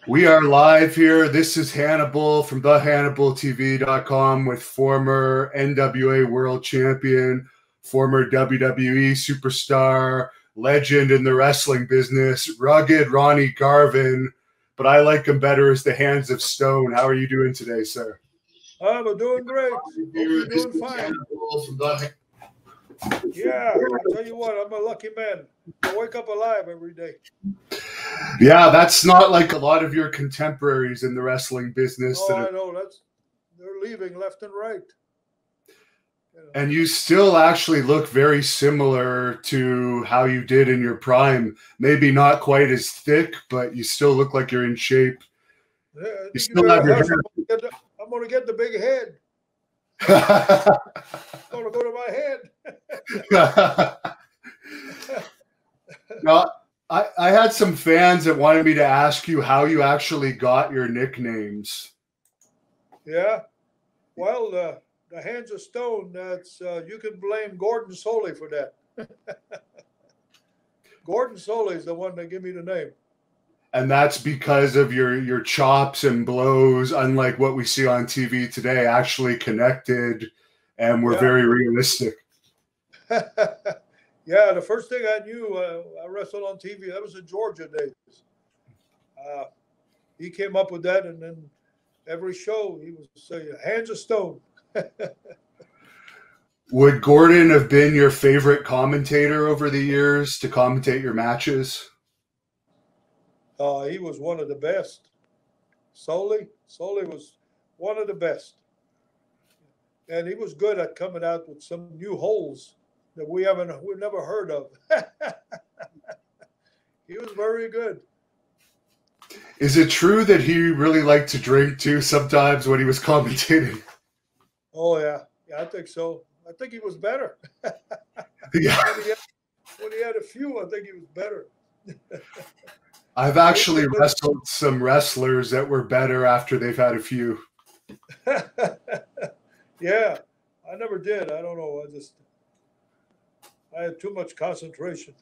We are live here. This is Hannibal from thehannibaltv.com with former NWA World Champion, former WWE superstar, legend in the wrestling business, rugged Ronnie Garvin, but I like him better as the Hands of Stone. How are you doing today, sir? I'm doing great. Hope you're doing fine. Yeah, I'll tell you what, I'm a lucky man. I wake up alive every day. Yeah, that's not like a lot of your contemporaries in the wrestling business. Oh, I know. They're leaving left and right. And you still actually look very similar to how you did in your prime. Maybe not quite as thick, but you still look like you're in shape. Yeah, you still have your hair. I'm going to get the big head. It's going to go to my head. No, I had some fans that wanted me to ask you how you actually got your nicknames. Yeah. Well, the Hands of Stone, that's you can blame Gordon Soley for that. Gordon Soley is the one that gave me the name. And that's because of your chops and blows, unlike what we see on TV today, actually connected and were very realistic. Yeah, the first thing I knew, I wrestled on TV. That was in Georgia days. He came up with that, and then every show he would say, "Hands of Stone." Would Gordon have been your favorite commentator over the years to commentate your matches? He was one of the best. Soley was one of the best. And he was good at coming out with some new holes that we've never heard of. He was very good. Is it true that he really liked to drink too sometimes when he was commentating? Oh, yeah. Yeah, I think so. I think he was better. Yeah. When he had a few, I think he was better. I've actually wrestled some wrestlers that were better after they've had a few. Yeah, I never did. I don't know. I had too much concentration.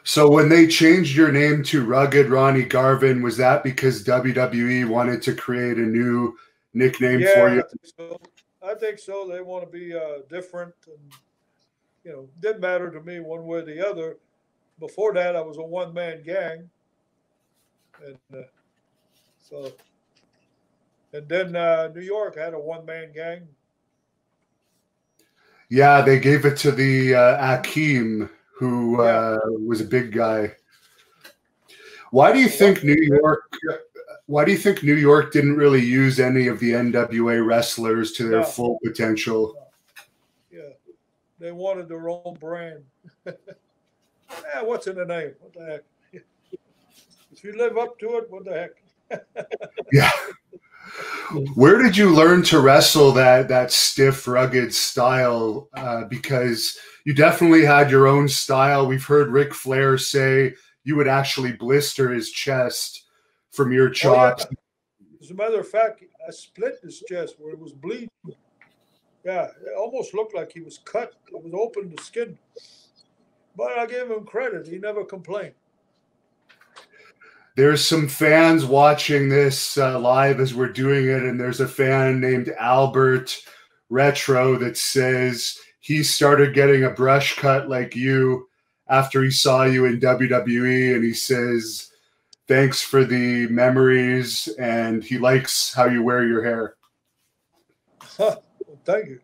So when they changed your name to Rugged Ronnie Garvin, was that because WWE wanted to create a new nickname for you? I think so. They want to be different. And, didn't matter to me one way or the other. Before that, I was a one-man gang. And then New York had a one-man gang. Yeah, they gave it to the Akeem, who was a big guy. Why do you think New York didn't really use any of the NWA wrestlers to their full potential? Yeah, they wanted their own brand. What's in the name? What the heck? If you live up to it, what the heck? Yeah. Where did you learn to wrestle that stiff, rugged style? Because you definitely had your own style. We've heard Ric Flair say you would actually blister his chest from your chops. Oh, yeah. As a matter of fact, I split his chest where it was bleeding. Yeah, it almost looked like he was cut. It was open to skin. But I gave him credit. He never complained. There's some fans watching this live as we're doing it, and there's a fan named Albert Retro that says he started getting a brush cut like you after he saw you in WWE, and he says, thanks for the memories, and he likes how you wear your hair. Well, thank you.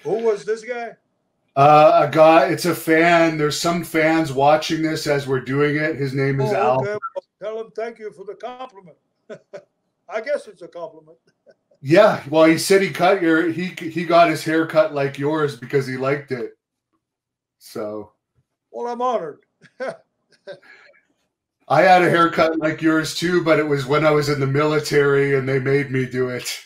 Who was this guy? A guy, it's a fan. There's some fans watching this as we're doing it. His name is Al. Okay. Well, tell him thank you for the compliment. I guess it's a compliment. Yeah, well, he said he got his hair cut like yours because he liked it. So. Well, I'm honored. I had a haircut like yours too, but it was when I was in the military and they made me do it.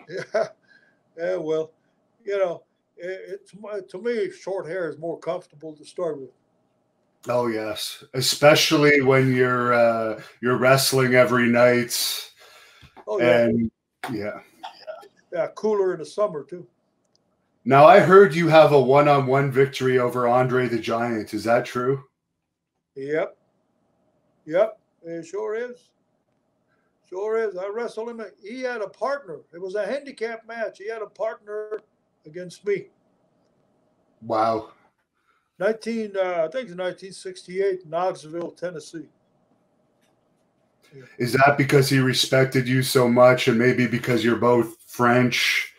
Yeah. Yeah, well, to me, short hair is more comfortable to start with. Oh yes, especially when you're wrestling every night. Oh yeah, and yeah, cooler in the summer too. Now, I heard you have a one-on-one victory over Andre the Giant. Is that true? Yep. Yep. It sure is. Sure is. I wrestled him. He had a partner. It was a handicap match. He had a partner against me. Wow. I think it's 1968, Knoxville, Tennessee. Yeah. Is that because he respected you so much, and maybe because you're both French,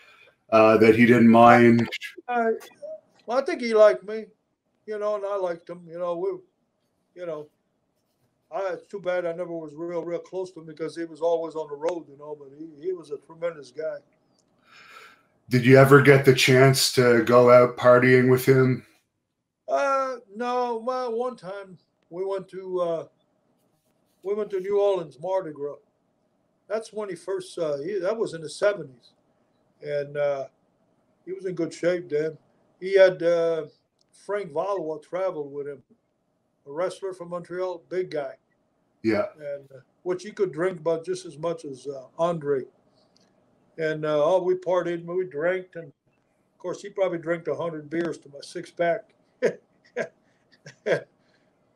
that he didn't mind? Well, I think he liked me, and I liked him. It's too bad I never was real close to him because he was always on the road, but he was a tremendous guy. Did you ever get the chance to go out partying with him? No. Well, one time we went to New Orleans Mardi Gras. That's when he first. That was in the '70s, and he was in good shape then. He had Frank Valois traveled with him, a wrestler from Montreal, big guy. Yeah. And which he could drink about just as much as Andre. And we partied, we drank, and of course he probably drank 100 beers to my 6-pack.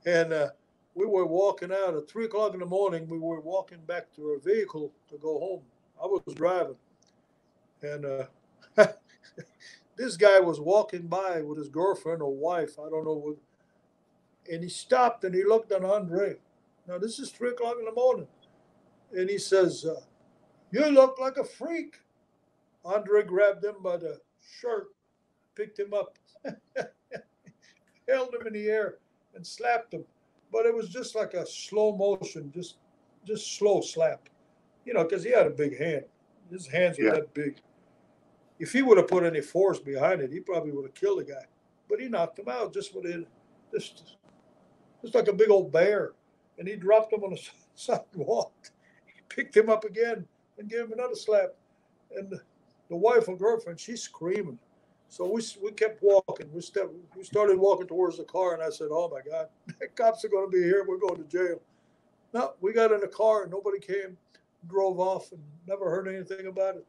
And we were walking out at 3:00 in the morning. We were walking back to our vehicle to go home. I was driving, and this guy was walking by with his girlfriend or wife. I don't know. And he stopped and he looked at Andre. Now this is 3:00 in the morning, and he says, "You look like a freak." Andre grabbed him by the shirt, picked him up, held him in the air, and slapped him. But it was just like a slow motion, just slow slap, because he had a big hand. His hands were that big. If he would have put any force behind it, he probably would have killed the guy. But he knocked him out just like a big old bear. And he dropped him on the sidewalk. He picked him up again and gave him another slap. And the wife and girlfriend, she's screaming. So we kept walking. We started walking towards the car, and I said, "Oh my God, the cops are going to be here. We're going to jail." No, we got in the car, and nobody came, drove off, and never heard anything about it.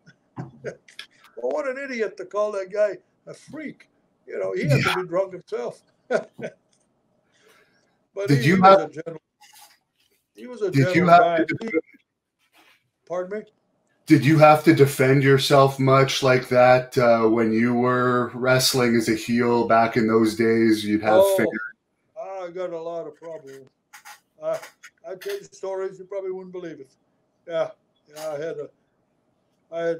Well, what an idiot to call that guy a freak. He had to be drunk himself. But he was a gentleman. He was a gentle guy. Pardon me? Did you have to defend yourself much like that when you were wrestling as a heel back in those days? You'd have I got a lot of problems. I'd tell you stories you probably wouldn't believe it. Yeah, I had,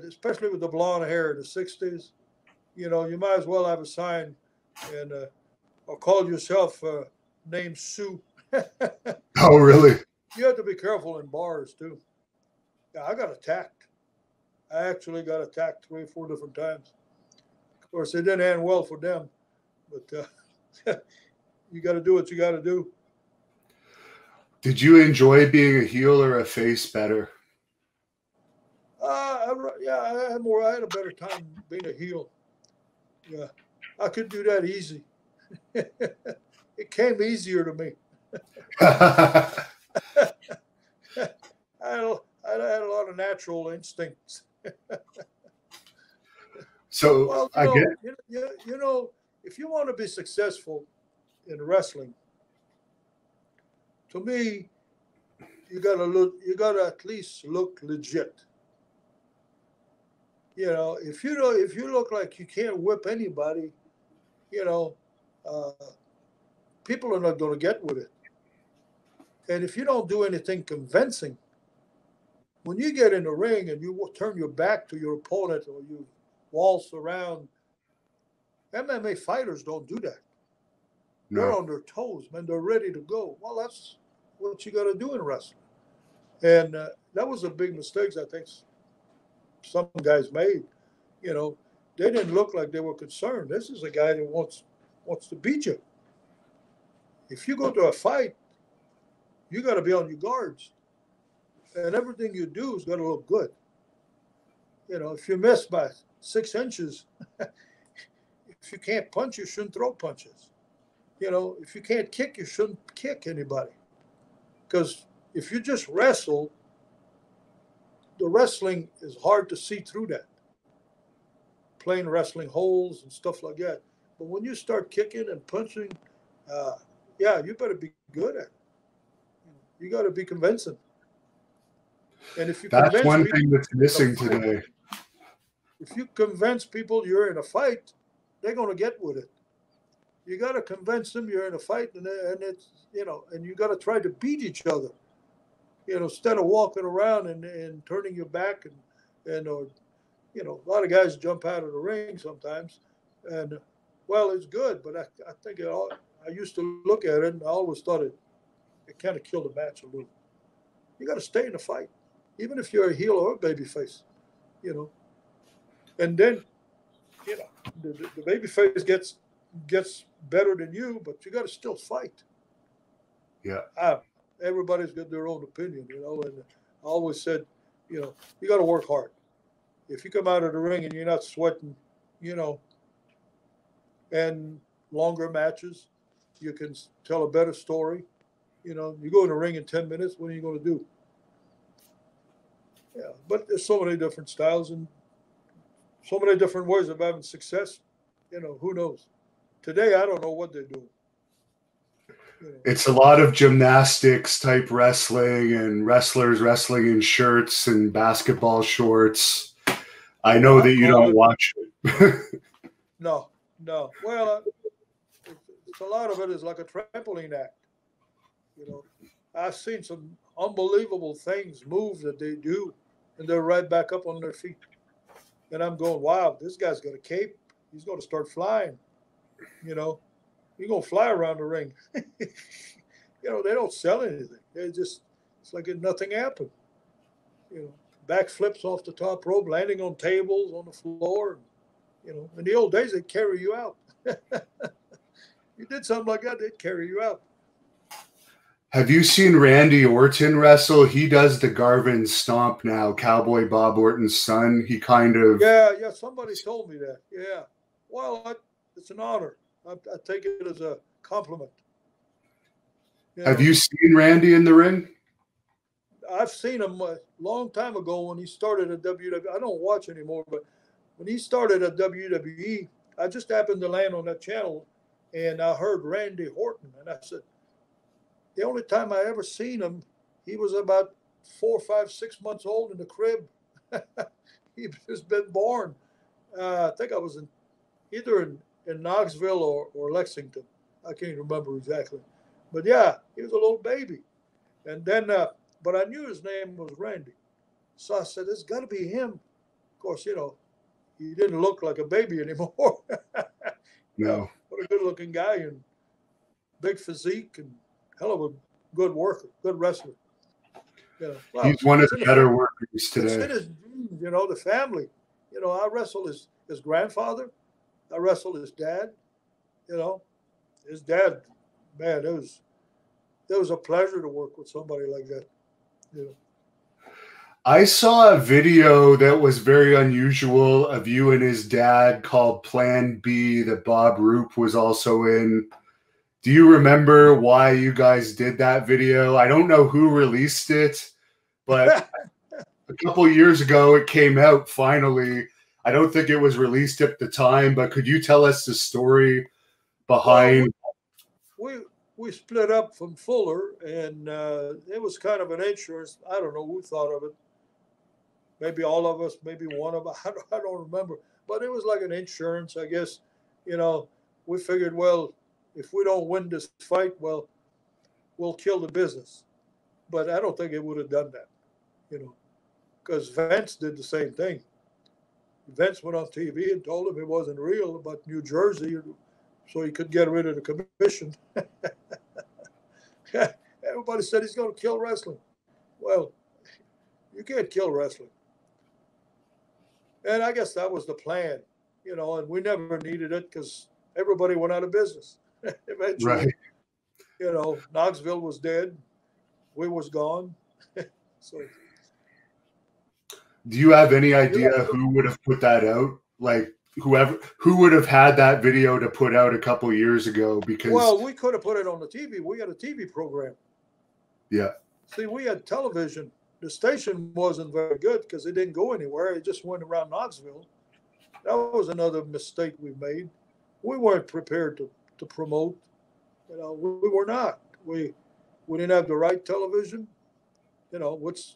especially with the blonde hair in the '60s. You might as well have a sign and or call yourself named Sue. Oh, really? You have to be careful in bars too. Yeah, I got attacked. I actually got attacked 3 or 4 different times. Of course, it didn't end well for them, but you got to do what you got to do. Did you enjoy being a heel or a face better? I had a better time being a heel. Yeah, I could do that easy. It came easier to me. I had a lot of natural instincts. So, well, if you want to be successful in wrestling, to me, you gotta at least look legit. If you look like you can't whip anybody, people are not going to get with it. And if you don't do anything convincing, when you get in the ring and you turn your back to your opponent or you waltz around, MMA fighters don't do that. No. They're on their toes, man. They're ready to go. Well, that's what you got to do in wrestling. And that was a big mistake I think some guys made. They didn't look like they were concerned. This is a guy that wants to beat you. If you go to a fight, you got to be on your guards. And everything you do is got to look good. If you miss by 6 inches, if you can't punch, you shouldn't throw punches. If you can't kick, you shouldn't kick anybody. Because if you just wrestle, the wrestling is hard to see through that. plain wrestling holds and stuff like that. But when you start kicking and punching, yeah, you better be good at it. You got to be convincing. And if you That's convince one people, thing that's missing today. if you convince people you're in a fight, they're going to get with it. You got to convince them you're in a fight, and it's, you know, and you got to try to beat each other, you know, instead of walking around and turning your back or, you know, a lot of guys jump out of the ring sometimes, and well, it's good, but I think I used to look at it and I always thought it kind of killed the match a little. You got to stay in the fight, even if you're a heel or a baby face, you know, and then, you know, the baby face gets better than you, but you got to still fight. Yeah. Everybody's got their own opinion, you know, and I always said, you know, you got to work hard. If you come out of the ring and you're not sweating, you know, and longer matches, you can tell a better story. You know, you go in the ring in 10 minutes, what are you going to do? Yeah, but there's so many different styles and so many different ways of having success. You know, who knows? Today, I don't know what they're doing. You know. It's a lot of gymnastics type wrestling and wrestlers wrestling in shirts and basketball shorts. I know that you don't watch it. No. Well, it's a lot of it is like a trampoline act. You know, I've seen some unbelievable things, moves that they do, and they're right back up on their feet. And I'm going, wow, this guy's got a cape. He's going to start flying. You know, he's going to fly around the ring. You know, they don't sell anything. They just, it's like nothing happened. You know, backflips off the top rope, landing on tables, on the floor. You know, in the old days, they'd carry you out. You did something like that, they'd carry you out. Have you seen Randy Orton wrestle? He does the Garvin stomp now, Cowboy Bob Orton's son. He kind of... Yeah, somebody told me that. Yeah. Well, it's an honor. I take it as a compliment. Have you seen Randy in the ring? I've seen him a long time ago when he started at WWE. I don't watch anymore, but when he started at WWE, I just happened to land on that channel, and I heard Randy Orton, and I said, the only time I ever seen him, he was about 4, 5, 6 months old in the crib. He'd just been born. I think I was either in Knoxville or Lexington. I can't remember exactly. But yeah, he was a little baby. And then, but I knew his name was Randy. So I said, it's got to be him. Of course, you know, he didn't look like a baby anymore. No. What a good looking guy and big physique and hell of a good worker, good wrestler. You know, well, he's one of the better workers today. It's in his, you know, the family. You know, I wrestled his grandfather. I wrestled his dad. You know, his dad, man, it was a pleasure to work with somebody like that. You know. I saw a video that was very unusual of you and his dad called Plan B that Bob Roop was also in. Do you remember why you guys did that video? I don't know who released it, but a couple of years ago it came out finally. I don't think it was released at the time, but could you tell us the story behind? Well, we split up from Fuller, and it was kind of an insurance. I don't know who thought of it. Maybe all of us, maybe one of us. I don't remember. But it was like an insurance, I guess. You know, we figured, well, if we don't win this fight, well, we'll kill the business. But I don't think it would have done that, you know, because Vince did the same thing. Vince went on TV and told him it wasn't real about New Jersey, so he could get rid of the commission. Everybody said he's going to kill wrestling. Well, you can't kill wrestling. And I guess that was the plan, you know, and we never needed it because everybody went out of business. Eventually, right. You know, Knoxville was dead. We was gone. So, do you have any idea who would have put that out? Like who would have had that video to put out a couple years ago? Because, well, we could have put it on the TV. We had a TV program. Yeah. See, we had television. The station wasn't very good because it didn't go anywhere. It just went around Knoxville. That was another mistake we made. We weren't prepared to promote. We were not. We didn't have the right television. Which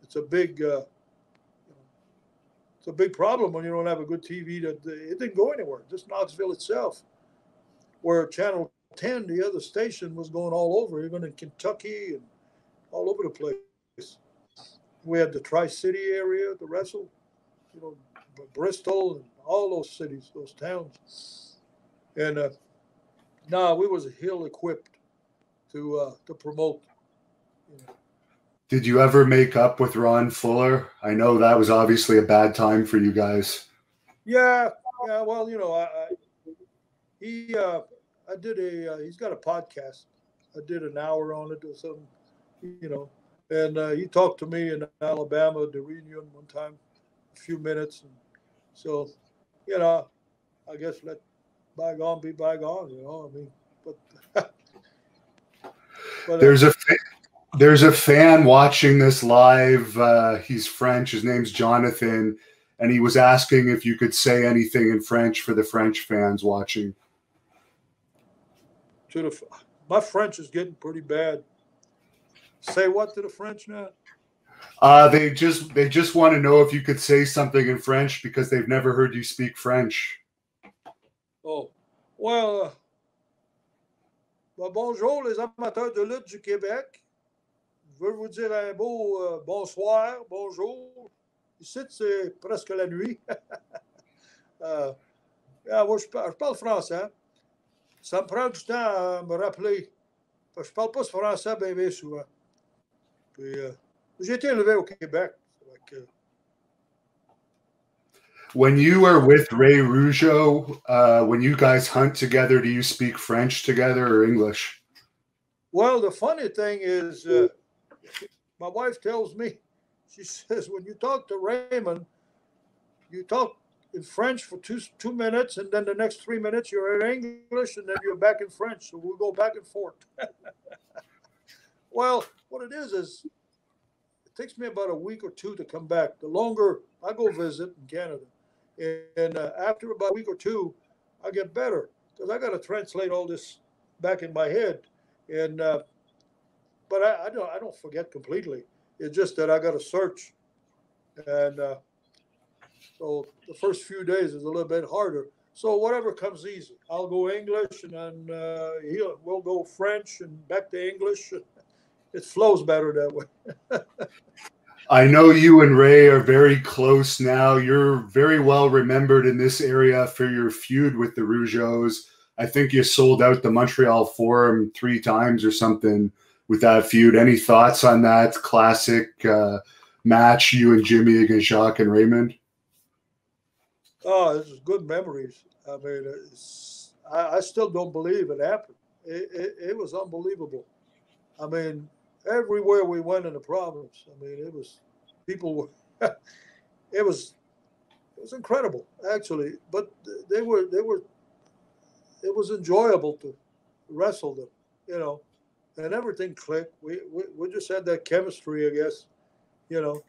it's a big it's a big problem when you don't have a good TV. That it didn't go anywhere. Just Knoxville itself, where Channel 10, the other station, was going all over, even in Kentucky and all over the place. We had the Tri-City area, the Wrestle, you know, Bristol, and all those cities, those towns. And no, we was ill equipped to promote. You know. Did you ever make up with Ron Fuller? I know that was obviously a bad time for you guys. Yeah, yeah. Well, he I did he's got a podcast. I did an hour on it or something, you know. And he talked to me in Alabama at the reunion one time, a few minutes. And so, I guess let bygone be bygone. I mean, but but there's a fan watching this live. He's French. His name's Jonathan, and he was asking if you could say anything in French for the French fans watching. My French is getting pretty bad. Say what to the French now? They just want to know if you could say something in French because they've never heard you speak French. Oh, well, bonjour les amateurs de lutte du Québec. Je veux vous dire un beau bonsoir, bonjour. Ici, c'est presque la nuit. Moi, je parle français. Ça me prend du temps à me rappeler. Je ne parle pas ce français bien souvent. Puis, j'ai été élevé au Québec. When you are with Ray Rougeau, when you guys hunt together, do you speak French together or English? Well, the funny thing is, my wife tells me, she says, when you talk to Raymond, you talk in French for two minutes, and then the next 3 minutes you're in English, and then you're back in French. So we'll go back and forth. Well, what it is it takes me about a week or two to come back. The longer I go visit in Canada, and after about a week or two, I get better because I got to translate all this back in my head. And but I don't forget completely. It's just that I got to search, and so the first few days is a little bit harder. So whatever comes easy, I'll go English, and then we'll go French and back to English. It flows better that way. I know you and Ray are very close now. You're very well remembered in this area for your feud with the Rougeaus. I think you sold out the Montreal Forum 3 times or something with that feud. Any thoughts on that classic match, you and Jimmy against Jacques and Raymond? Oh, this is good memories. I mean, I still don't believe it happened. It was unbelievable. I mean, everywhere we went in the province, I mean, it was people were. it was incredible actually, but they were. It was enjoyable to wrestle them, and everything clicked. We just had that chemistry, I guess, and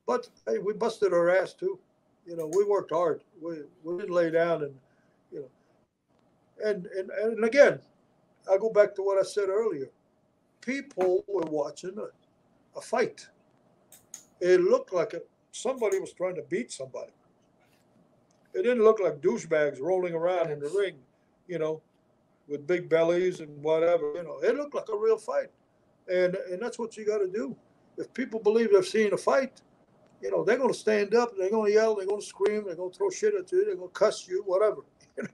but hey, we busted our ass too. We worked hard. We didn't lay down, and again, I go back to what I said earlier. People were watching a fight. It looked like somebody was trying to beat somebody. It didn't look like douchebags rolling around in the ring, with big bellies and whatever. It looked like a real fight, and that's what you got to do. If people believe they've seen a fight, they're going to stand up, they're going to yell, they're going to scream, they're going to throw shit at you, they're going to cuss you, whatever, and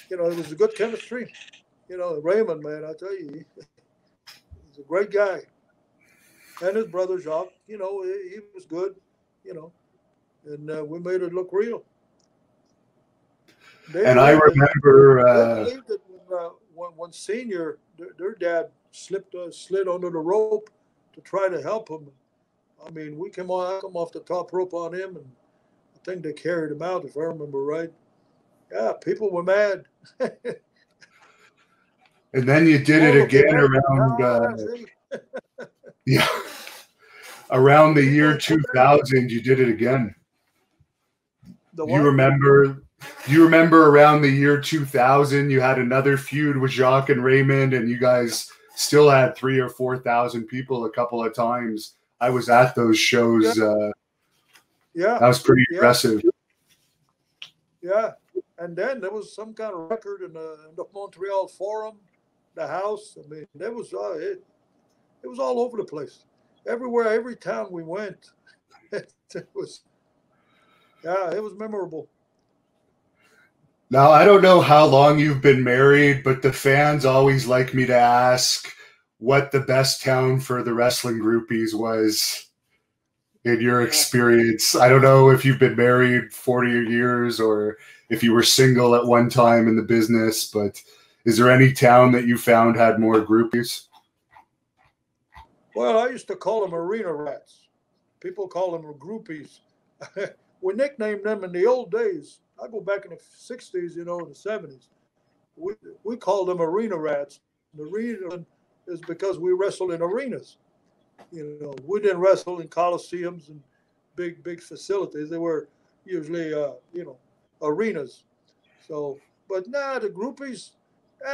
it was a good chemistry. Raymond, man, I tell you, he's a great guy. And his brother Jacques, he was good, and we made it look real. I remember they believed that when Senior, their dad slid under the rope to try to help him. I mean, I come off the top rope on him, and I think they carried him out, if I remember right. Yeah, people were mad. And then you did it again around. Yeah. Around the year 2000, you did it again. The Do you what? remember? Do you remember around the year 2000, you had another feud with Jacques and Raymond, and you guys still had 3,000 or 4,000 people a couple of times. I was at those shows. Yeah. That was pretty Yeah. impressive. Yeah. And then there was some kind of record in the Montreal Forum, the house. I mean, it was all over the place. Everywhere, every town we went, it was memorable. Now, I don't know how long you've been married, but the fans always like me to ask what the best town for the wrestling groupies was in your experience. I don't know if you've been married 40 years or if you were single at one time in the business, but is there any town that you found had more groupies? Well, I used to call them arena rats. People call them groupies. We nicknamed them in the old days. I go back in the 60s, in the 70s. We called them arena rats. The reason is because we wrestled in arenas. We didn't wrestle in coliseums and big facilities. They were usually, arenas. So, but the groupies.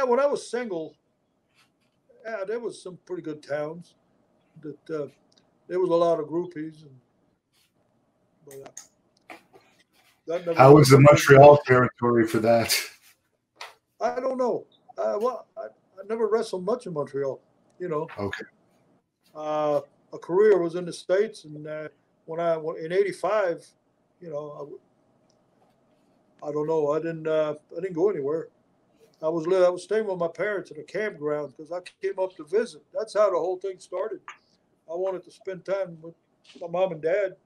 When I was single, there was some pretty good towns. That there was a lot of groupies, but that never How was the worked. Montreal territory for that? I don't know. I never wrestled much in Montreal. Okay. A career was in the States, and when I in '85, I don't know. I didn't go anywhere. I was staying with my parents at a campground because I came up to visit. That's how the whole thing started. I wanted to spend time with my mom and dad.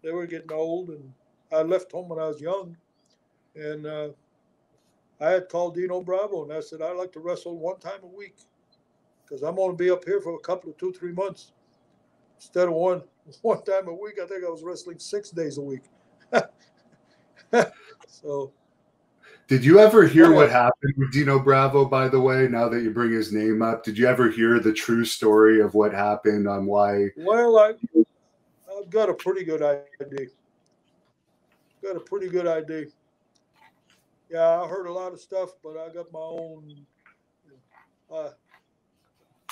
They were getting old, and I left home when I was young. And I had called Dino Bravo, and I said, I'd like to wrestle one time a week because I'm going to be up here for a couple of 2-3 months. Instead of one time a week, I think I was wrestling 6 days a week. So, did you ever hear what happened with Dino Bravo, by the way, now that you bring his name up? Did you ever hear the true story of what happened on why? Well, I've got a pretty good idea. Yeah, I heard a lot of stuff, but I got my own. Uh,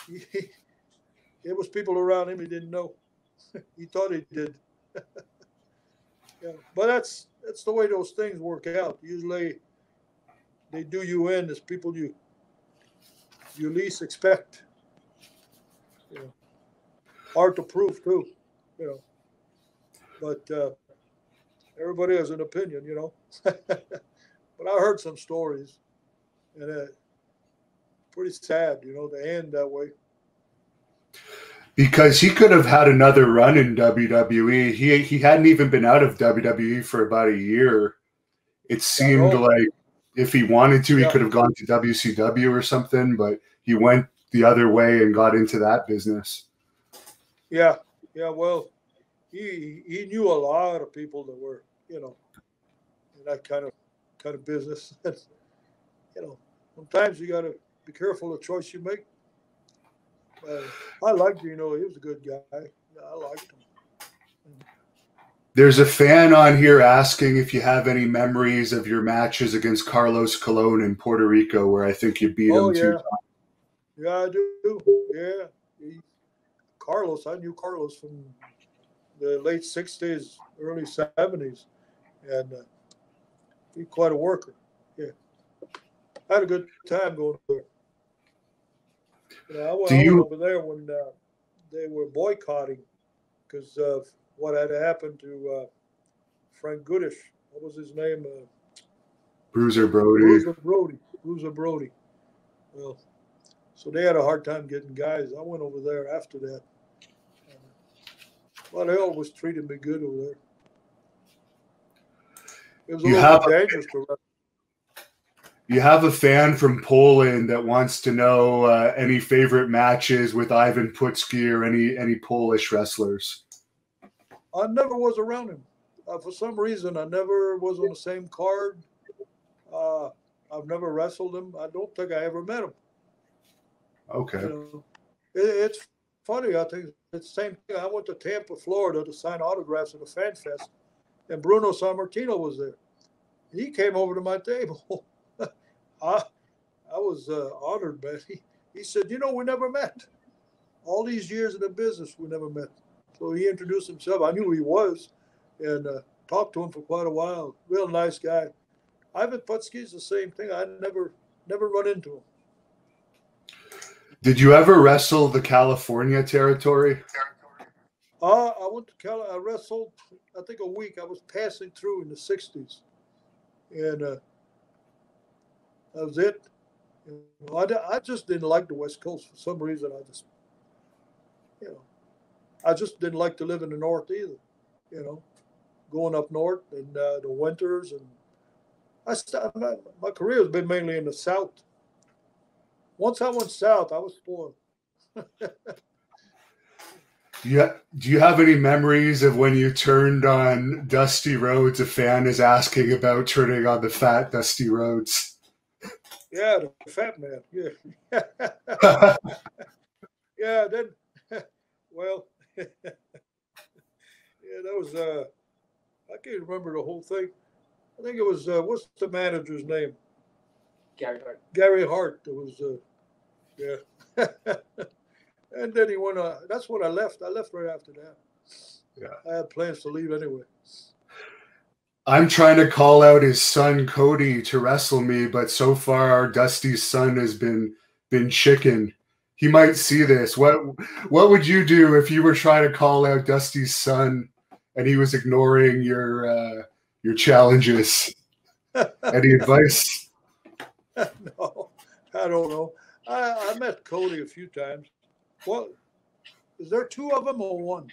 it was people around him he didn't know. He thought he did. Yeah, but that's the way those things work out. Usually, they do you in as people you least expect. Hard to prove too. But everybody has an opinion. But I heard some stories, and pretty sad. To end that way. Because he could have had another run in WWE. He hadn't even been out of WWE for about a year. It seemed like if he wanted to, he could have gone to WCW or something, but he went the other way and got into that business. Yeah. Well, he knew a lot of people that were, in that kind of business. Sometimes you got to be careful of the choice you make. I liked Dino. He was a good guy. Yeah, I liked him. There's a fan on here asking if you have any memories of your matches against Carlos Colon in Puerto Rico, where I think you beat him 2 times. Yeah, I do. Yeah. Carlos, I knew Carlos from the late 60s, early 70s. And he's quite a worker. Yeah. I had a good time going there. I went over there when they were boycotting because of what had happened to Frank Goodish. What was his name? Bruiser Brody. Bruiser Brody. Well, so they had a hard time getting guys. I went over there after that. Well, they always treated me good over there. It was a little bit dangerous to run. You have a fan from Poland that wants to know any favorite matches with Ivan Putski or any Polish wrestlers. I never was around him. For some reason, I never was on the same card. I've never wrestled him. I don't think I ever met him. Okay. It's funny. I think the same thing. I went to Tampa, Florida to sign autographs at a fan fest, and Bruno Sammartino was there. He came over to my table. I was honored, man. He said, you know, we never met. All these years in the business, we never met. So he introduced himself. I knew who he was and talked to him for quite a while. Real nice guy. Ivan Putski's the same thing. I never run into him. Did you ever wrestle the California territory? I went to I wrestled, I think, a week. I was passing through in the 60s. And that was it. You know, I just didn't like the West Coast for some reason. I just didn't like to live in the North either. You know, going up north and the winters, and my career has been mainly in the South. Once I went south, I was spoiled. Yeah. Do you have any memories of when you turned on Dusty Rhodes? A fan is asking about turning on the fat Dusty Rhodes. Yeah, the fat man. Yeah. Yeah, then, well, yeah, that was, I can't remember the whole thing. I think it was, what's the manager's name? Gary Hart. Gary Hart. It was, yeah. And then he went, that's when I left. I left right after that. Yeah. I had plans to leave anyway. I'm trying to call out his son Cody to wrestle me, but so far Dusty's son has been chicken. He might see this. What would you do if you were trying to call out Dusty's son and he was ignoring your challenges? Any advice? No, I don't know. I met Cody a few times. Well, is there two of them or one?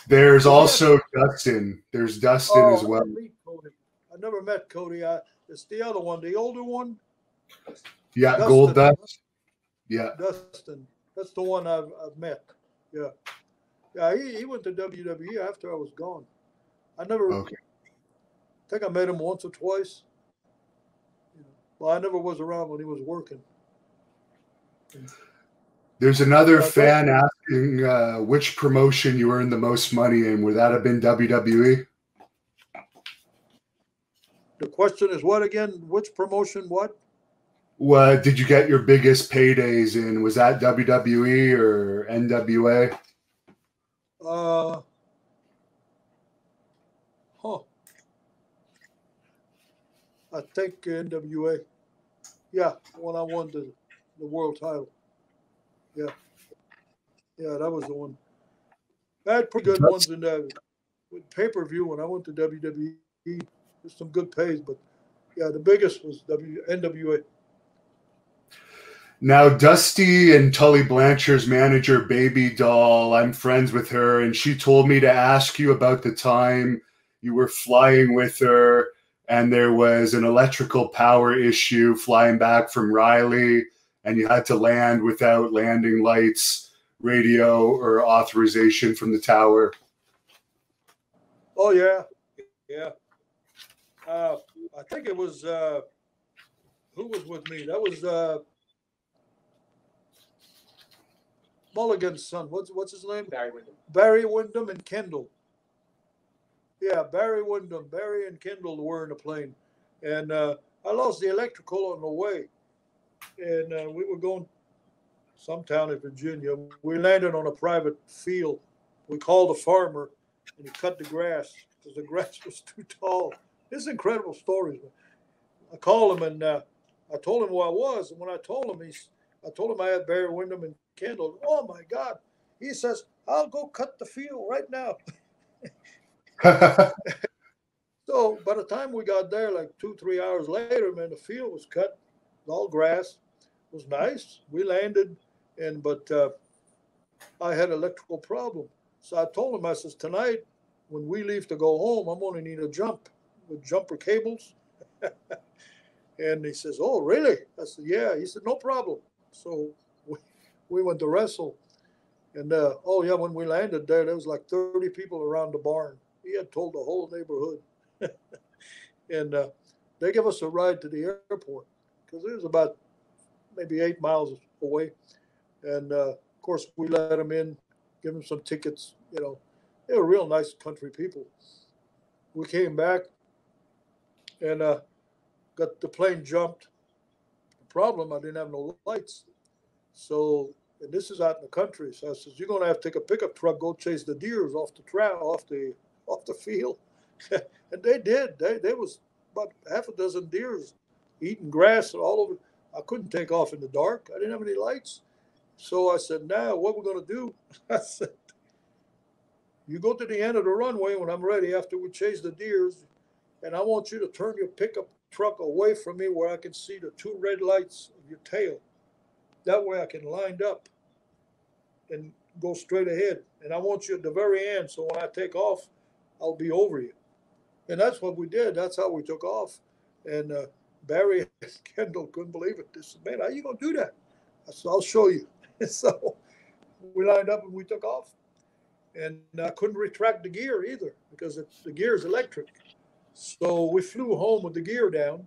There's also Dustin. There's Dustin as well. I never met Cody. It's the other one, the older one. Yeah, Dustin. Gold Dust. Yeah. Dustin. That's the one I've met. Yeah. Yeah, he went to WWE after I was gone. I never Okay. I think I met him once or twice. Well, I never was around when he was working. There's another fan asking which promotion you earned the most money in. Would that have been WWE? The question is what again? Which promotion? What? What did you get your biggest paydays in? Was that WWE or NWA? I think NWA. Yeah, when I won the world title. Yeah. Yeah, that was the one. I had pretty good ones in the pay-per-view when I went to WWE. There's some good pays, but yeah, the biggest was NWA. Now, Dusty and Tully Blanchard's manager, Baby Doll, I'm friends with her, and she told me to ask you about the time you were flying with her and there was an electrical power issue flying back from Riley, and you had to land without landing lights, radio, or authorization from the tower. Oh, yeah. Yeah. I think it was, who was with me? That was Mulligan's son. What's his name? Barry Windham. Barry Windham and Kendall. Yeah, Barry Windham. Barry and Kendall were in the plane. And I lost the electrical on the way. And we were going some town in Virginia. We landed on a private field. We called a farmer, and he cut the grass because the grass was too tall. It's incredible stories. I called him, and I told him who I was. And when I told him, I had Barry Windham and Kendall. Oh, my God. He says, I'll go cut the field right now. So by the time we got there, like 2-3 hours later, man, the field was cut, all grass. It was nice. We landed, but I had an electrical problem. So I told him, I says, tonight, when we leave to go home, I'm going to need a jump with jumper cables. And he says, oh, really? I said, yeah. He said, no problem. So we went to Wrestle. And, when we landed there was like 30 people around the barn. He had told the whole neighborhood. And they gave us a ride to the airport because it was about maybe 8 miles away. And, of course, we let them in give them some tickets. They were real nice country people. We came back and got the plane jumped. The problem, I didn't have no lights. So, and this is out in the country. So I says, you're going to have to take a pickup truck, go chase the deers off the field. And they did. There was about half a dozen deers eating grass all over. I couldn't take off in the dark. I didn't have any lights. So I said, now what we're going to do, I said, you go to the end of the runway when I'm ready after we chase the deers, and I want you to turn your pickup truck away from me where I can see the 2 red lights of your tail. That way I can line up and go straight ahead. And I want you at the very end, so when I take off, I'll be over you. And that's what we did. That's how we took off. And Barry and Kendall couldn't believe it. They said, man, how are you going to do that? I said, I'll show you. So we lined up and we took off. And I couldn't retract the gear either because the gear is electric. So we flew home with the gear down,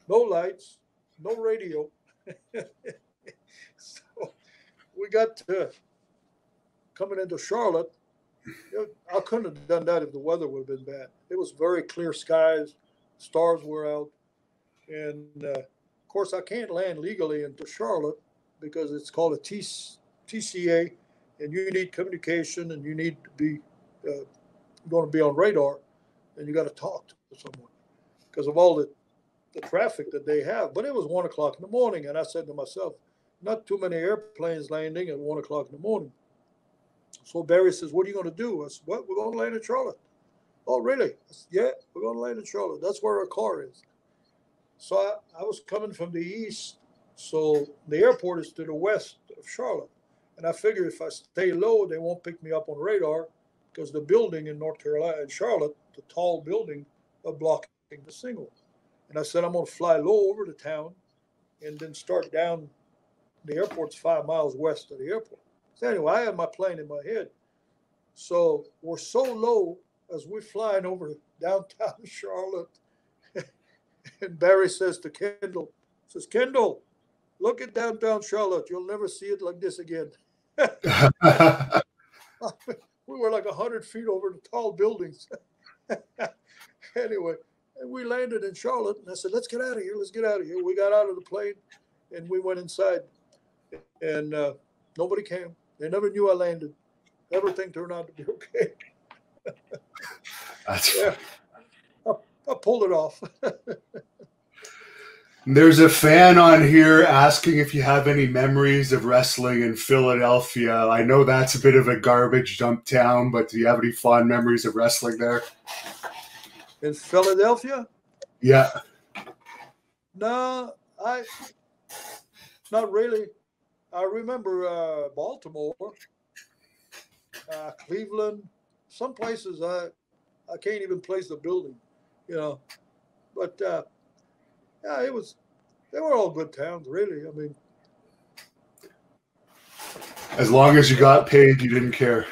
no lights, no radio. So we got to coming into Charlotte. I couldn't have done that if the weather would have been bad. It was very clear skies, stars were out. And of course, I can't land legally into Charlotte because it's called a TCA, and you need communication, and you need to be going to be on radar, and you got to talk to someone because of all the traffic that they have. But it was 1 o'clock in the morning, and I said to myself, not too many airplanes landing at 1 o'clock in the morning. So Barry says, what are you going to do? I said, what? We're going to land in Charlotte. Oh, really? I said, yeah, we're going to land in Charlotte. That's where our car is. So I was coming from the east. So the airport is to the west of Charlotte. And I figured if I stay low, they won't pick me up on radar because the building in North Carolina, in Charlotte, the tall building, are blocking the signal. And I said, I'm going to fly low over the town and then start down. The airport's 5 miles west of the airport. So anyway, I had my plane in my head. So we're so low as we're flying over downtown Charlotte. And Barry says to Kendall, Kendall, look at downtown Charlotte. You'll never see it like this again. We were like 100 feet over the tall buildings. Anyway, and we landed in Charlotte, and I said, let's get out of here. Let's get out of here. We got out of the plane, and we went inside, and nobody came. They never knew I landed. Everything turned out to be okay. Yeah, I pulled it off. There's a fan on here asking if you have any memories of wrestling in Philadelphia. I know that's a bit of a garbage dump town, but do you have any fond memories of wrestling there? In Philadelphia? Yeah. No, not really. I remember Baltimore, Cleveland, some places I can't even place the building, but yeah, they were all good towns, really. I mean, as long as you got paid, you didn't care.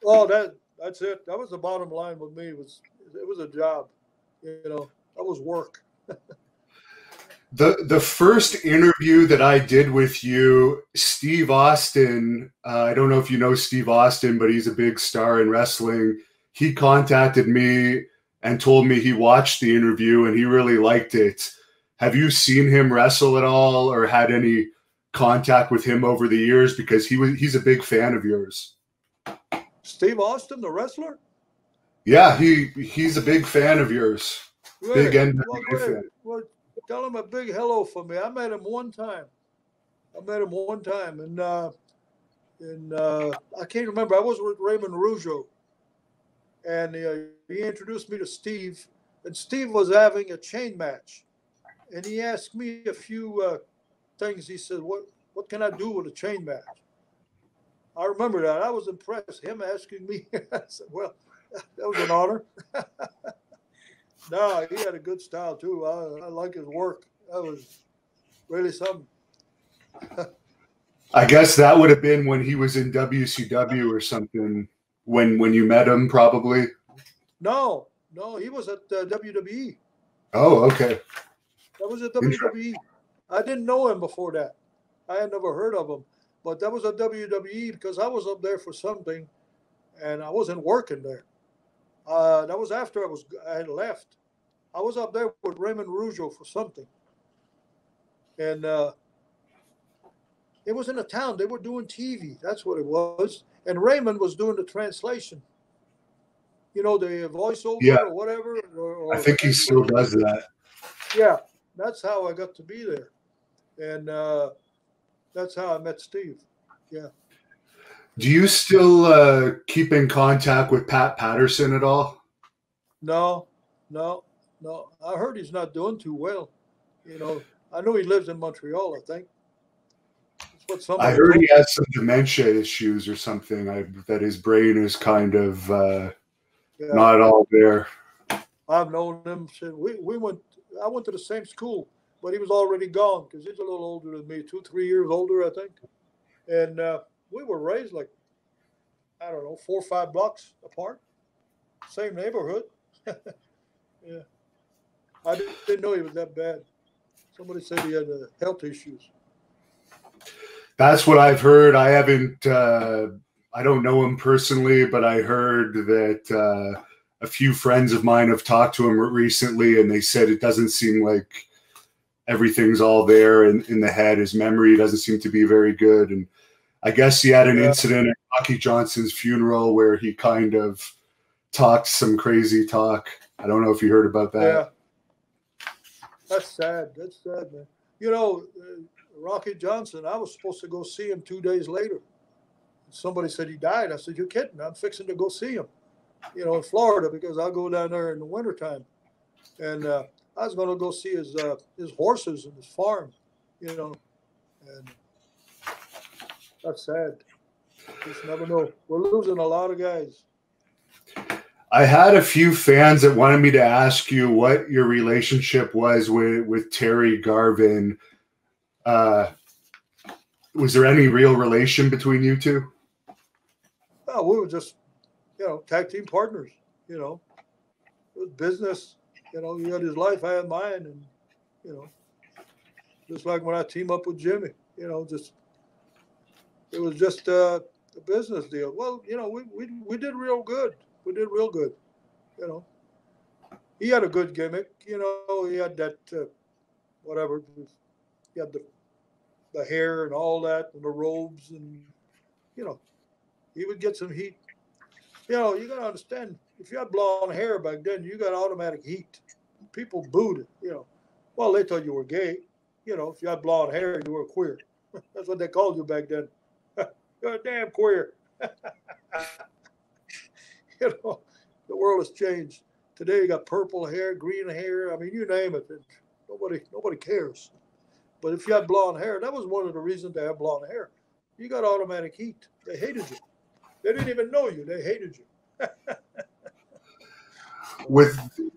Oh, that's it. That was the bottom line with me. It was a job, that was work. The first interview that I did with you, Steve Austin, I don't know if you know Steve Austin, but he's a big star in wrestling. He contacted me and told me he watched the interview and he really liked it. Have you seen him wrestle at all or had any contact with him over the years? Because he's a big fan of yours. Steve Austin, the wrestler? Yeah, he's a big fan of yours. Really? Big NWA fan. Well, tell him a big hello for me. I met him one time. And I can't remember. I was with Raymond Rougeau, and he introduced me to Steve. And Steve was having a chain match, and he asked me a few things. He said, "What can I do with a chain match?" I remember that. I was impressed. Him asking me. I said, "Well, that was an honor." No, he had a good style too. I like his work. That was really something. I guess that would have been when he was in WCW or something. When you met him, probably. No, he was at WWE. Oh, okay. That was at WWE. I didn't know him before that. I had never heard of him. But that was a WWE because I was up there for something, and I wasn't working there. That was after I had left. I was up there with Raymond Rougeau for something, and it was in a town. They were doing TV. That's what it was. And Raymond was doing the translation. You know, the voiceover Yeah, or whatever, I or think he still translation. does that. Yeah, that's how I got to be there, and that's how I met Steve. Yeah. Do you still keep in contact with Pat Patterson at all? No, no, no. I heard he's not doing too well. You know, I know he lives in Montreal. I think that's what I somebody heard told he me. has some dementia issues or something. That his brain is kind of Yeah, not all there. I've known him since we went. I went to the same school, but he was already gone because he's a little older than me, 2, 3 years older, I think. And we were raised like I don't know, 4 or 5 blocks apart, same neighborhood. Yeah, I didn't know he was that bad. Somebody said he had health issues. That's what I've heard. I haven't. I don't know him personally, but I heard that a few friends of mine have talked to him recently, and they said it doesn't seem like everything's all there in the head. His memory doesn't seem to be very good, and I guess he had an Yeah, incident at Rocky Johnson's funeral where he kind of talked some crazy talk. I don't know if you heard about that. yeah. That's sad. That's sad, man. You know, Rocky Johnson, I was supposed to go see him 2 days later. Somebody said he died. I said, "You're kidding. I'm fixing to go see him, you know, in Florida because I'll go down there in the wintertime." And I was going to go see his horses and his farm, you know, and that's sad. Just never know. We're losing a lot of guys. I had a few fans that wanted me to ask you what your relationship was with Terry Garvin. Uh, was there any real relation between you two? Oh, we were just, you know, tag team partners, you know, it was business. You know, he had his life, I had mine. And, you know, just like when I team up with Jimmy, you know, just it was just a business deal. Well, you know, we did real good. We did real good. You know, he had a good gimmick. You know, he had that whatever. He had the hair and all that, and the robes, and you know, he would get some heat. You know, you gotta understand. If you had blonde hair back then, you got automatic heat. People booed it. You know, well, they thought you were gay. You know, if you had blonde hair, you were queer. That's what they called you back then. You're a damn queer. You know, the world has changed. Today you got purple hair, green hair. I mean, you name it. Nobody cares. But if you had blonde hair, that was one of the reasons to have blonde hair. You got automatic heat. They hated you. They didn't even know you. They hated you.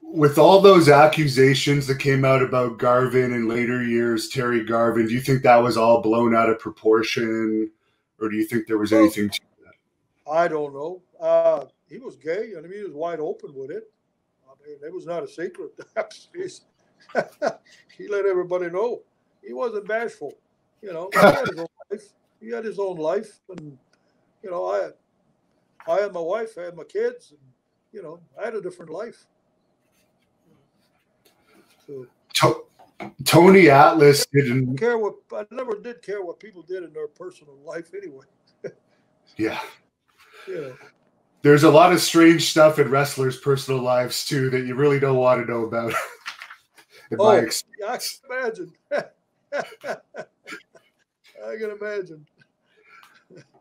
With all those accusations that came out about Garvin in later years, Terry Garvin, do you think that was all blown out of proportion, or do you think there was Well, anything to I don't know. He was gay, and I mean, he was wide open with it. I mean, it was not a secret. He let everybody know. He wasn't bashful. You know, he that? had his own life. He had his own life, and you know, I had my wife, I had my kids, and you know, I had a different life. So Tony Atlas didn't. I never did care what people did in their personal life anyway. Yeah. You know. There's a lot of strange stuff in wrestlers' personal lives too that you really don't want to know about. In my Oh, yeah, I experience, can imagine. I can imagine.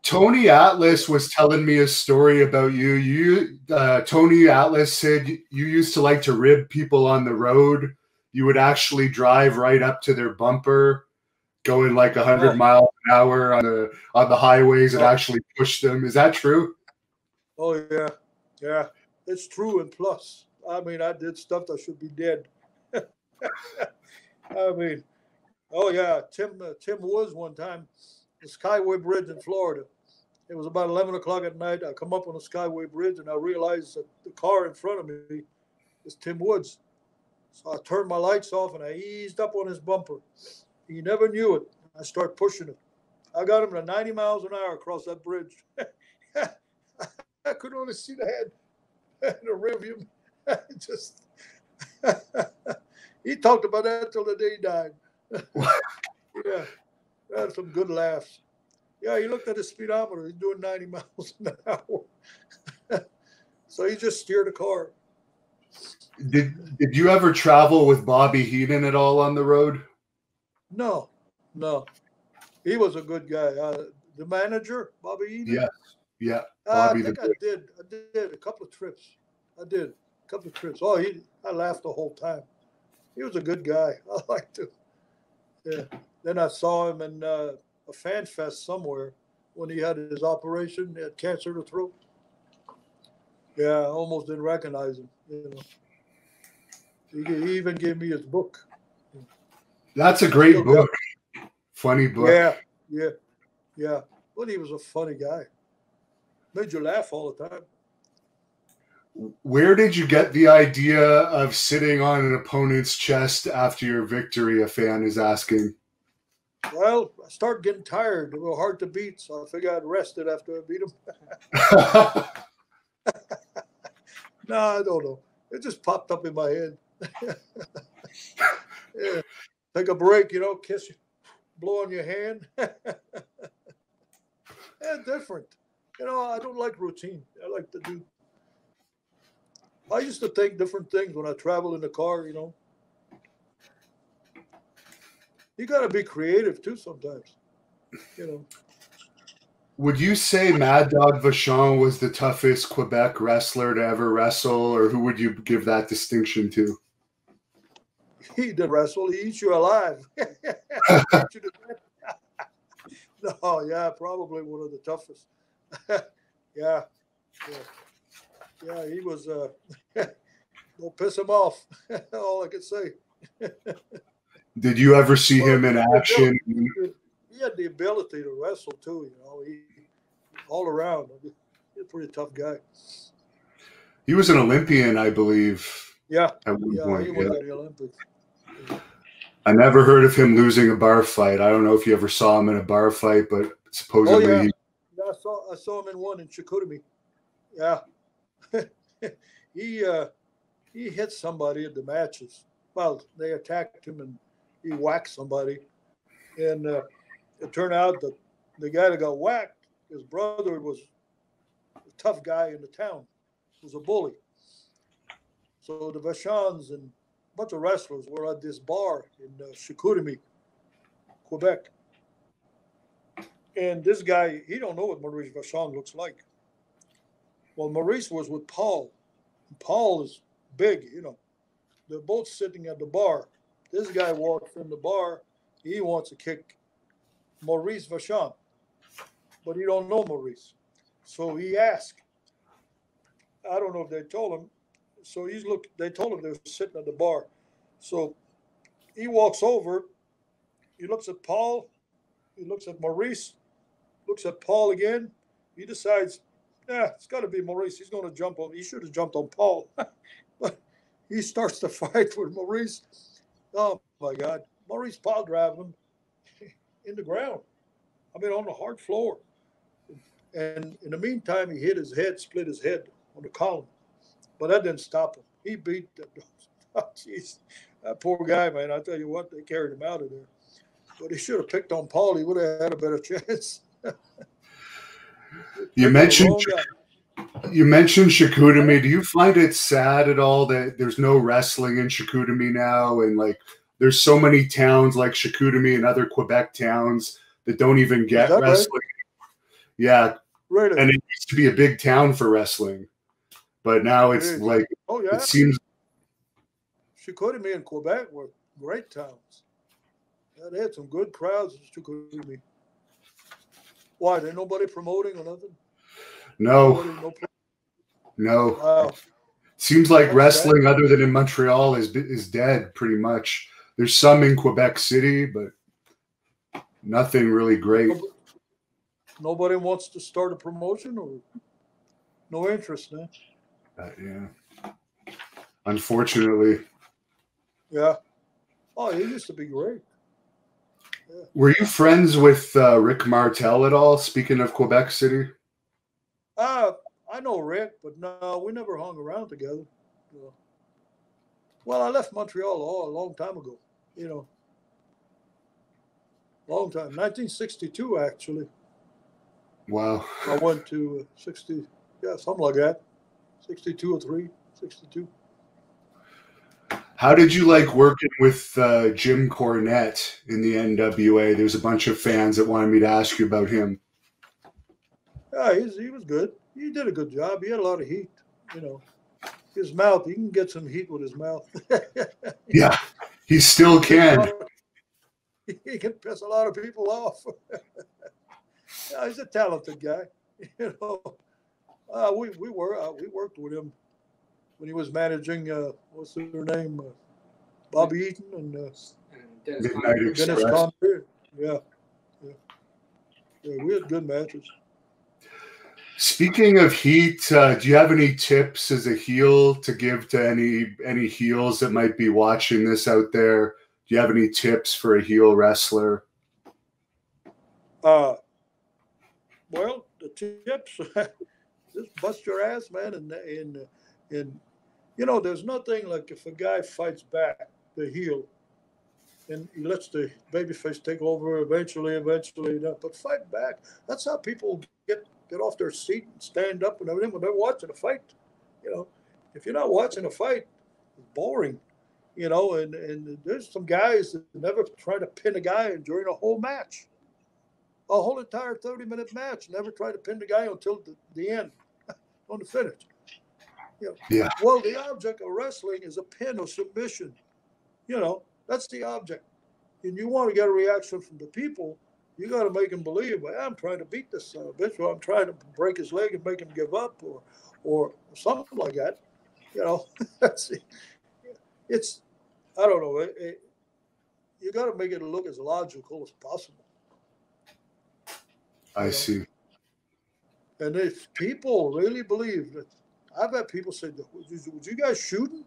Tony Atlas was telling me a story about you. Tony Atlas said you used to like to rib people on the road. You would actually drive right up to their bumper, going like 100 Oh, miles an hour on the highways and oh, actually push them. Is that true? oh, yeah, yeah. It's true and plus. I mean, I did stuff that should be dead. I mean, oh yeah, Tim Woods one time, the Skyway Bridge in Florida. It was about 11 o'clock at night. I come up on the Skyway Bridge and I realized that the car in front of me is Tim Woods. So I turned my lights off and I eased up on his bumper. He never knew it. I start pushing it. I got him to 90 miles an hour across that bridge. I could only see the head in the rear view. Just he talked about that till the day he died. Yeah, had some good laughs. Yeah, he looked at his speedometer. He's doing 90 miles an hour. So he just steered the car. Did you ever travel with Bobby Heathen at all on the road? No, no. He was a good guy. The manager, Bobby Heathen? Yes. Yeah. I Bobby think I did a couple of trips. I did a couple of trips. Oh, I laughed the whole time. He was a good guy. I liked him. Yeah. Then I saw him in a fan fest somewhere when he had his operation. He had cancer of the throat. Yeah, I almost didn't recognize him. You know, he even gave me his book. That's a great book. Funny book. Yeah. Well, he was a funny guy. Made you laugh all the time. Where did you get the idea of sitting on an opponent's chest after your victory? A fan is asking. Well, I started getting tired. They were hard to beat, so I figured I'd rest it after I beat them. No, I don't know. It just popped up in my head. Yeah. Take a break, kiss you, blow on your hand. Yeah, different. I don't like routine. I like to do. I used to think different things when I travel in the car, You got to be creative too sometimes, Would you say Mad Dog Vachon was the toughest Quebec wrestler to ever wrestle, or who would you give that distinction to? He did wrestle. He eats you alive. No, yeah, probably one of the toughest. Yeah, he was. Don't piss him off. All I could say. Did you ever see him in action? He had the ability to wrestle too. He all around. He's a pretty tough guy. He was an Olympian, I believe. Yeah, at one point. He went to the Olympics. I never heard of him losing a bar fight. I don't know if you ever saw him in a bar fight, but supposedly. Oh, yeah. I saw him in one in Chicoutimi. Yeah. He hit somebody at the matches. Well, they attacked him and he whacked somebody. And it turned out that the guy that got whacked, his brother was a tough guy in the town. He was a bully. So the Vachons and a bunch of wrestlers were at this bar in Chicoutimi, Quebec. And this guy, he don't know what Maurice Vachon looks like. Well, Maurice was with Paul. And Paul is big, They're both sitting at the bar. This guy walks in the bar. He wants to kick Maurice Vachon, but he don't know Maurice. So he asked. I don't know if they told him. So they told him they were sitting at the bar. So he walks over. He looks at Paul. He looks at Maurice. Looks at Paul again. He decides, it's got to be Maurice. He's going to jump on. He should have jumped on Paul. But he starts to fight with Maurice. Oh, my God. Maurice Paul driving him in the ground. On the hard floor. And in the meantime, he hit his head, split his head on the column. But that didn't stop him. He beat the oh, jeez. That poor guy, man. I tell you what, they carried him out of there. But he should have picked on Paul. He would have had a better chance. You mentioned Chicoutimi. Do you find it sad at all that there's no wrestling in Chicoutimi now? And there's so many towns like Chicoutimi and other Quebec towns that don't even get wrestling. Right? Yeah. Really? And it used to be a big town for wrestling. But now it's it seems. Chicoutimi and Quebec were great towns. Yeah, they had some good crowds in Chicoutimi. Why? There nobody promoting or nothing? No. Wow. Seems like wrestling, other than in Montreal, is dead pretty much. There's some in Quebec City, but nothing really great. Nobody wants to start a promotion, or no interest, man. Yeah. Unfortunately. Yeah. Oh, it used to be great. Yeah. Were you friends with Rick Martel at all? Speaking of Quebec City. I know Rick, but no, we never hung around together. You know. Well, I left Montreal a long time ago. You know, long time, 1962 actually. Wow. I went to 60, yeah, something like that, 62 or 3, 62. How did you like working with Jim Cornette in the NWA? There's a bunch of fans that wanted me to ask you about him. Yeah, he was good. He did a good job. He had a lot of heat. You know, his mouth. He can get some heat with his mouth. Yeah, he still can. He can piss a lot of people off. Yeah, he's a talented guy. You know, we worked with him when he was managing. What's their name? Bobby Eaton and Midnight Dennis Express. Conner. Yeah, yeah, we had good matches. Speaking of heat, do you have any tips as a heel to give to any heels that might be watching this out there? Do you have any tips for a heel wrestler? Well, the tips, just bust your ass, man, and you know, there's nothing like if a guy fights back, the heel, and he lets the babyface take over eventually, but fight back. That's how people get off their seat and stand up and everything when they're watching a fight. You know, if you're not watching a fight, it's boring. You know, and there's some guys that never try to pin a guy during a whole match, a whole entire 30-minute match, never try to pin the guy until the end, on the finish. You know, Yeah. well, the object of wrestling is a pin or submission. You know, that's the object. And you want to get a reaction from the people, you got to make them believe, well, I'm trying to beat this son of a bitch, or I'm trying to break his leg and make him give up, or something like that. You know, it's, I don't know. You got to make it look as logical as possible. I see. And if people really believe that, I've had people say, "Was you guys shooting?"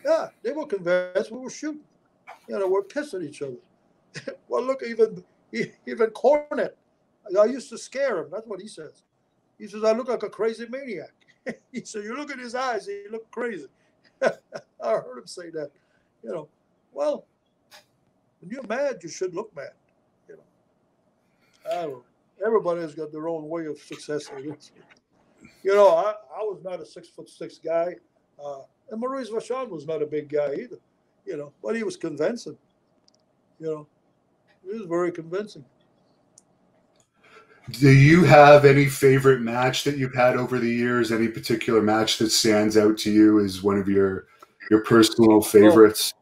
Yeah, they were convinced we were shooting. You know, we're pissing each other. Well, look, even Cornette, I used to scare him. That's what he says. He says, I look like a crazy maniac. He said, you look at his eyes, he look crazy. I heard him say that. You know, well, when you're mad, you should look mad. You know, I don't know. Everybody has got their own way of success, I guess. You know, I was not a 6'6" guy. And Maurice Vachon was not a big guy either, you know, but he was convincing. You know, he was very convincing. Do you have any favorite match that you've had over the years? Any particular match that stands out to you as one of your personal favorites?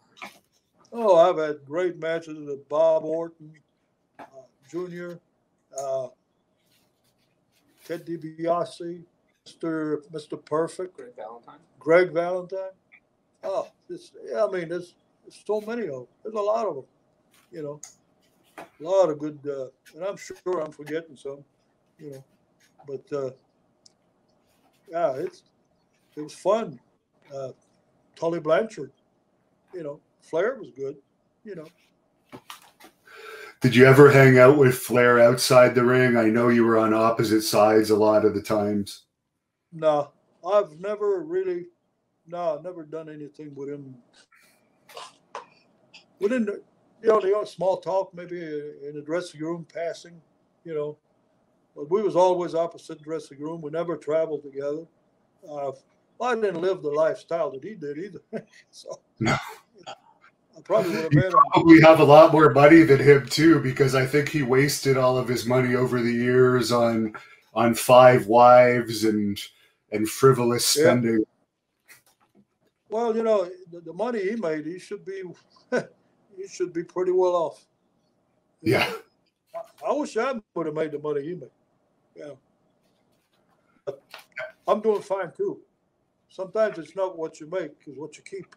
I've had great matches with Bob Orton, Jr., uh, Ted DiBiase, Mr. Perfect, Greg Valentine. Oh, yeah, I mean, there's so many of them. There's a lot of them. You know, a lot of good, and I'm sure I'm forgetting some. You know, but yeah, it was fun. Uh, Tully Blanchard, you know, Flair was good. You know. Did you ever hang out with Flair outside the ring? I know you were on opposite sides a lot of the times. No, I've never really, no, never done anything with him. We didn't, the small talk maybe in the dressing room, passing, you know. But we was always opposite dressing room. We never traveled together. I didn't live the lifestyle that he did either. So no. I probably would have you met probably him. have a lot more money than him too, because I think he wasted all of his money over the years on 5 wives and frivolous spending. Yeah. Well, you know, the money he made, he should be he should be pretty well off. Yeah. I wish I would have made the money he made. Yeah. I'm doing fine too. Sometimes it's not what you make, it's what you keep.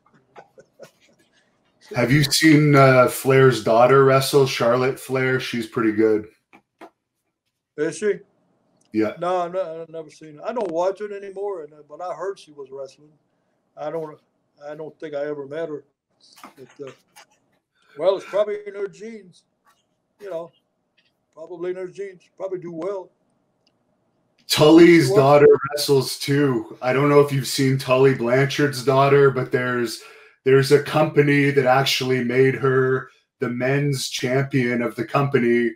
Have you seen Flair's daughter wrestle, Charlotte Flair? She's pretty good. Is she? Yeah. No, I've never seen her. I don't watch it anymore, but I heard she was wrestling. I don't think I ever met her. But, well, it's probably in her genes. you know, probably in her genes, probably do well. Tully's daughter wrestles too. I don't know if you've seen Tully Blanchard's daughter, but there's a company that actually made her the men's champion of the company,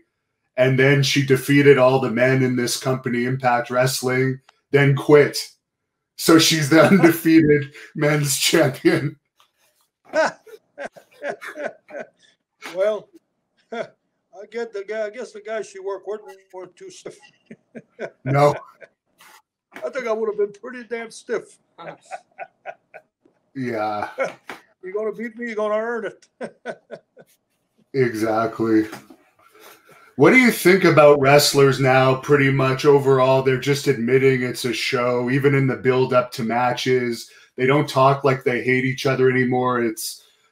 and then she defeated all the men in this company, Impact Wrestling, then quit. So she's the undefeated men's champion. Well, I get the guy. I guess the guy she worked with were too stiff. No. I think I would have been pretty damn stiff. Yeah. You're going to beat me, you're going to earn it. Exactly. What do you think about wrestlers now? Pretty much overall, they're just admitting it's a show. Even in the build-up to matches, they don't talk like they hate each other anymore.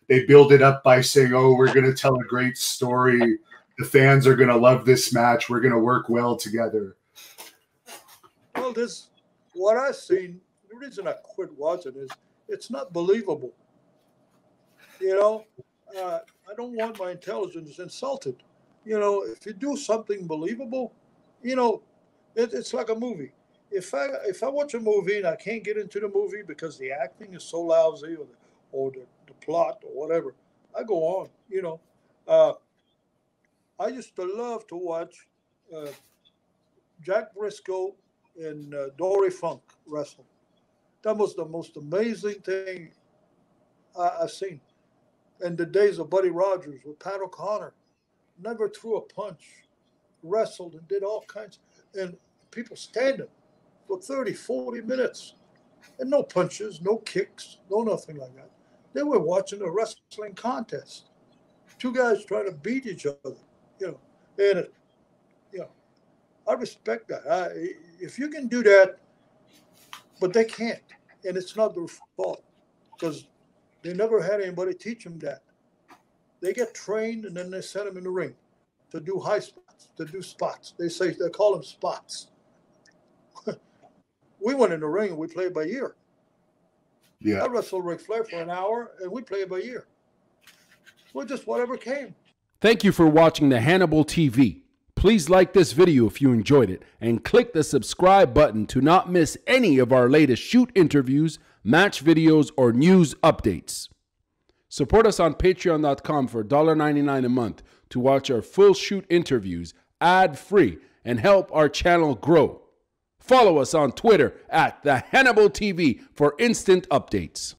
They build it up by saying, "Oh, we're going to tell a great story. The fans are going to love this match. We're going to work well together." Well, what I've seen, the reason I quit watching is it's not believable. You know, I don't want my intelligence insulted. You know, if you do something believable, you know, it's like a movie. If I watch a movie and I can't get into the movie because the acting is so lousy or the plot or whatever, I go on. You know, I used to love to watch Jack Briscoe and Dory Funk wrestle. That was the most amazing thing I've seen. In the days of Buddy Rogers with Pat O'Connor, never threw a punch, wrestled and did all kinds, and people standing for 30, 40 minutes, and no punches, no kicks, no nothing like that. They were watching a wrestling contest. Two guys trying to beat each other, you know, and you know, I respect that. If you can do that, but they can't, and it's not their fault because they never had anybody teach them that. They get trained and then they send them in the ring to do high spots, to do spots. They call them spots. We went in the ring and we played by ear. Yeah. I wrestled Ric Flair for an hour and we played by ear. Well, just whatever came. Thank you for watching the Hannibal TV. Please like this video if you enjoyed it and click the subscribe button to not miss any of our latest shoot interviews, match videos, or news updates. Support us on patreon.com for $1.99 a month to watch our full shoot interviews ad-free and help our channel grow. Follow us on Twitter at the Hannibal TV for instant updates.